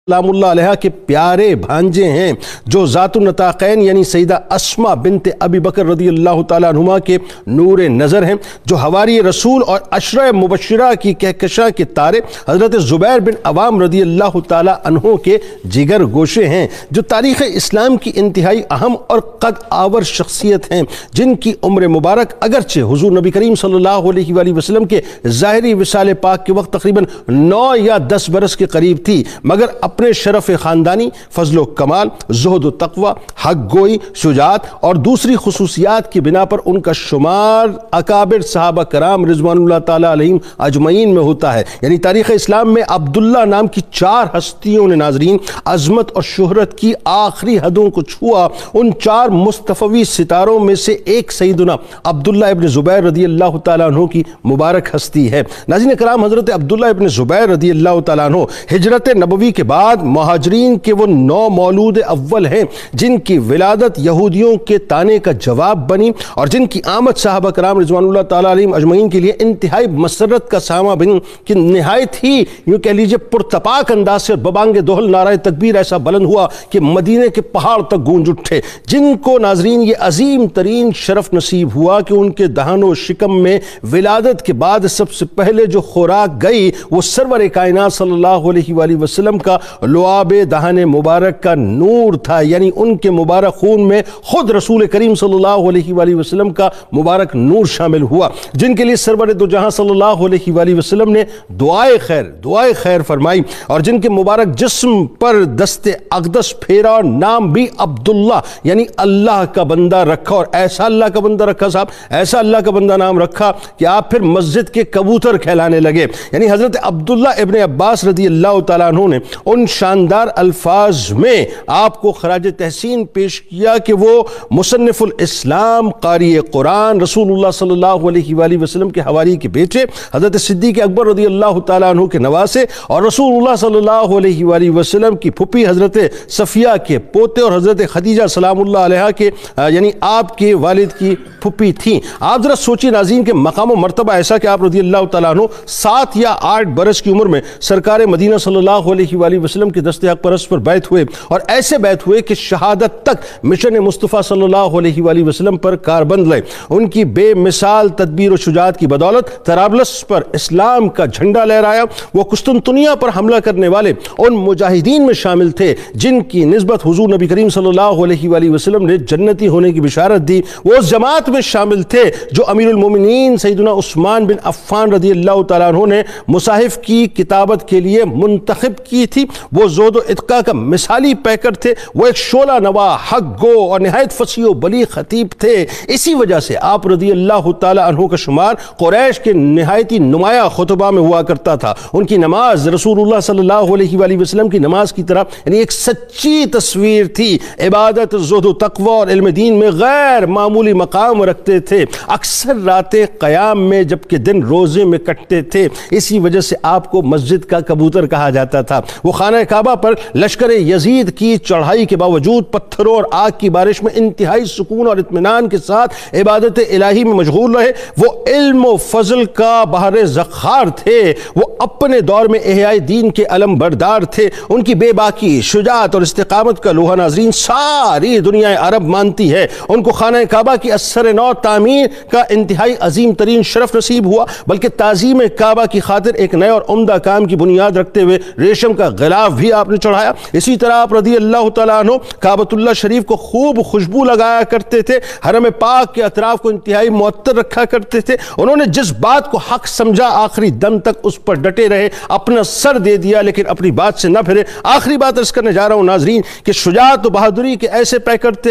सलामुल्लाह अलैहा के प्यारे भांजे हैं, जो ज़ातुन नताक़ैन यानी सैयदा अस्मा बिन्त अबी बकर रज़ियल्लाहु ताला अन्हुमा के नूर नज़र हैं, जो हवारी रसूल और अशरा मुबश्शिरा की कहकशा के तारे हज़रत ज़ुबैर बिन अवाम रज़ियल्लाहु ताला अन्हु के जिगर गोशे हैं, जो तारीख़ इस्लाम की इंतहाई अहम और कद आवर शख्सियत हैं, जिनकी उम्र मुबारक अगरचे हुज़ूर नबी करीम सल्लल्लाहु अलैहि वसल्लम के ज़ाहिरी विसाल पाक के वक्त तकरीबन 9 या 10 बरस के करीब थी, मगर अपने शरफ़ ख़ानदानी, फ़ज़्ल कमाल, ज़ुहद व तक़वा, हक़ गोई, शुजाअत और दूसरी खुसूसियात की बिना पर उनका शुमार अकाबिर सहाबा कराम रिज़वानुल्लाह ताला अलैहिम अजमईन में होता है। यानी तारीख़ इस्लाम में अब्दुल्ला नाम की 4 हस्तियों ने नाज़रीन अज़मत और शोहरत की आखिरी हदों को छुआ। उन 4 मुस्तफ़वी सितारों में से एक सैयदना अब्दुल्ला इब्न ज़ुबैर रज़ियल्लाहु ताला अन्हु की मुबारक हस्ती है। नाज़रीन कराम, हज़रत अब्दुल्ला इब्न ज़ुबैर रज़ियल्लाहु ताला अन्हु हिजरत नबवी के बाद मुहाजिरीन के वो 9 मौलूद अव्वल हैं, जिनकी विलादत यहूदियों के ताने का जवाब बनी और जिनकी आमद साहबा कराम रिज़वानुल्लाह ताला अलैहिम अजमईन के लिए इंतहाई मसरत का सामा बनी कि निहायत ही यूँ कह लीजिए पुरतपाक अंदाज से बबांगे दोहल नारा तकबीर ऐसा बुलंद हुआ कि मदीने के पहाड़ तक गूंज उठे। जिनको नाजरीन ये अजीम तरीन शरफ नसीब हुआ कि उनके दहानो शिकम में विलादत के बाद सबसे पहले जो खुराक गई वो सरवर कायनात सल्लल्लाहु अलैहि वसल्लम का लुआबे दहाने मुबारक का नूर था। यानी उनके मुबारक खून में खुद रसूल करीम सल्लल्लाहु अलैहि वसल्लम का मुबारक नूर शामिल हुआ, जिनके लिए सरवर दो जहां सल्लल्लाहु अलैहि वसल्लम ने दुआए खैर फरमाई और जिनके मुबारक जिस्म पर दस्ते अक़दस फेरा और नाम भी अब्दुल्ला यानी अल्लाह का बंदा रखा। और ऐसा अल्लाह का बंदा रखा साहब, ऐसा अल्लाह का बंदा नाम रखा कि आप फिर मस्जिद के कबूतर कहलाने लगे। यानी हज़रत अब्दुल्ला इब्न अब्बास रज़ियल्लाहु ताला अन्हु ने उन शानदार अल्फाज में आपको खराज तहसीन पेश किया कि वो मुसन्निफुल इस्लाम, कारी कुरान, रसूलुल्लाह सल्लल्लाहु अलैहि वसल्लम के हवारी के बेटे, हज़रत सिद्दीक़ अकबर रज़ियल्लाहु ताला अन्हु के नवासे और रसूलुल्लाह सल्लल्लाहु अलैहि वसल्लम की फुप्पी हज़रत सफ़िया के पोते और हज़रत खदीजा सलामुल्लाह अलैहा के यानी आपके वालिद की फुप्पी थी। आप ज़रा सोचिए नाज़रीन के मकाम मर्तबा ऐसा कि आप रज़ियल्लाहु ताला अन्हु 7 या 8 बरस की उम्र में सरकार मदीना सल्लल्लाहु अलैहि वसल्लम के दस्ते हक़ परस्त पर बैत हुए और ऐसे बैत हुए कि शहादत तक मिशन मुस्तफ़ा सल्लल्लाहु अलैहि वसल्लम पर कारबंद लए। उनकी बेमिसाल तदबीर और शुजाअत की बदौलत तराबलस पर इस्लाम का झंडा लहराया। वो कुस्तुनतुनिया पर हमला करने वाले उन मुजाहिदीन में शामिल थे जिनकी निस्बत हुजूर नबी करीम सल्लल्लाहु अलैहि वसल्लम ने जन्नती होने की बिशारत दी। वो उस जमात में शामिल थे जो अमीरुल मोमिनीन सैयदना उस्मान बिन अफ़्फ़ान रज़ियल्लाहु ताला अन्हु ने मुसाहिफ की किताबत के लिए मुंतखब की थी। वो ज़ोद व इत्क़ा का मिसाली पैकर थे, वो एक शोला नवा, हक गो और निहायत फसीह व बली खतीब थे। इसी वजह से आप रज़ियल्लाहु ताला अन्हु का शुमार कुरैश के निहायती नुमाया खुतबा में हुआ करता था। उनकी नमाज रसूलुल्लाह सल्लल्लाहु अलैहि वसल्लम की नमाज की तरह यानी एक सच्ची तस्वीर थी। इबादत, ज़ुहद व तक़वा और इल्म दीन में गैर मामूली मकाम रखते थे। अक्सर रातें क़याम में जबकि दिन रोज़े में कटते थे। इसी वजह से आपको मस्जिद का कबूतर कहा जाता था। वो खाना काबा पर लश्कर यजीद की चढ़ाई के बावजूद पत्थरों और आग की बारिश में इंतहाई सुकून और इत्मीनान के साथ इबादत इलाही में मशगूल रहे। वो इल्म व फजल का बहर ज़ख़ार थे। वो अपने दौर में इहयाए दीन के अलम बरदार थे। उनकी बेबाकी, शुजाअत और इस्तिक़ामत का लोहा नाज़रीन सारी दुनिया अरब मानती है। उनको खाना काबा की असर नौ तामीर का इंतहाई अजीम तरीन शरफ नसीब हुआ, बल्कि ताज़ीम काबा की खातिर एक नए और उम्दा काम की बुनियाद रखते हुए रेशम का गिलाफ भी आपने चढ़ाया। इसी तरह आप रज़ियल्लाहु ताला अन्हु काबतुल्लाह शरीफ को खूब खुशबू लगाया करते थे। हरम पाक के अतराफ को इंतहाई मुअत्तर रखा करते थे। उन्होंने जिस बात को हक समझा आखिरी दम तक उस पर डटे रहे, अपना सर दे दिया लेकिन अपनी बात से न फिरे। आखिरी बात अर्ज़ करने जा रहा हूँ नाज़रीन कि शुजाअत व बहादुरी के ऐसे पैकर थे,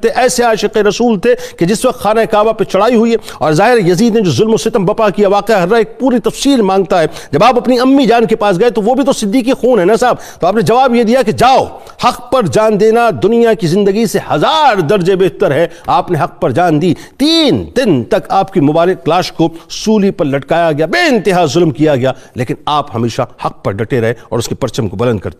ऐसे आशिक़ रसूल थे कि जिस वक्त खाना काबा पर चढ़ाई हुई है और ज़ाहिर यजीद ने जो जुल्म सितम बपा किया वाक़या हर एक पूरी तफसील मांगता है। जब आप अपनी अम्मी जान के पास गए तो वो भी तो सिद्दीक़ी खून है ना साहब, तो आपने जवाब ये दिया कि जाओ, हक पर जान देना दुनिया की जिंदगी से 1000 दर्जे बेहतर है। आपने हक पर जान दी। 3 दिन तक आपकी मुबारक लाश को सूली पर लटकाया गया, बेइंतहा जुल्म किया गया, लेकिन आप हमेशा हक पर डटे रहे और उसके परचम को बुलंद करते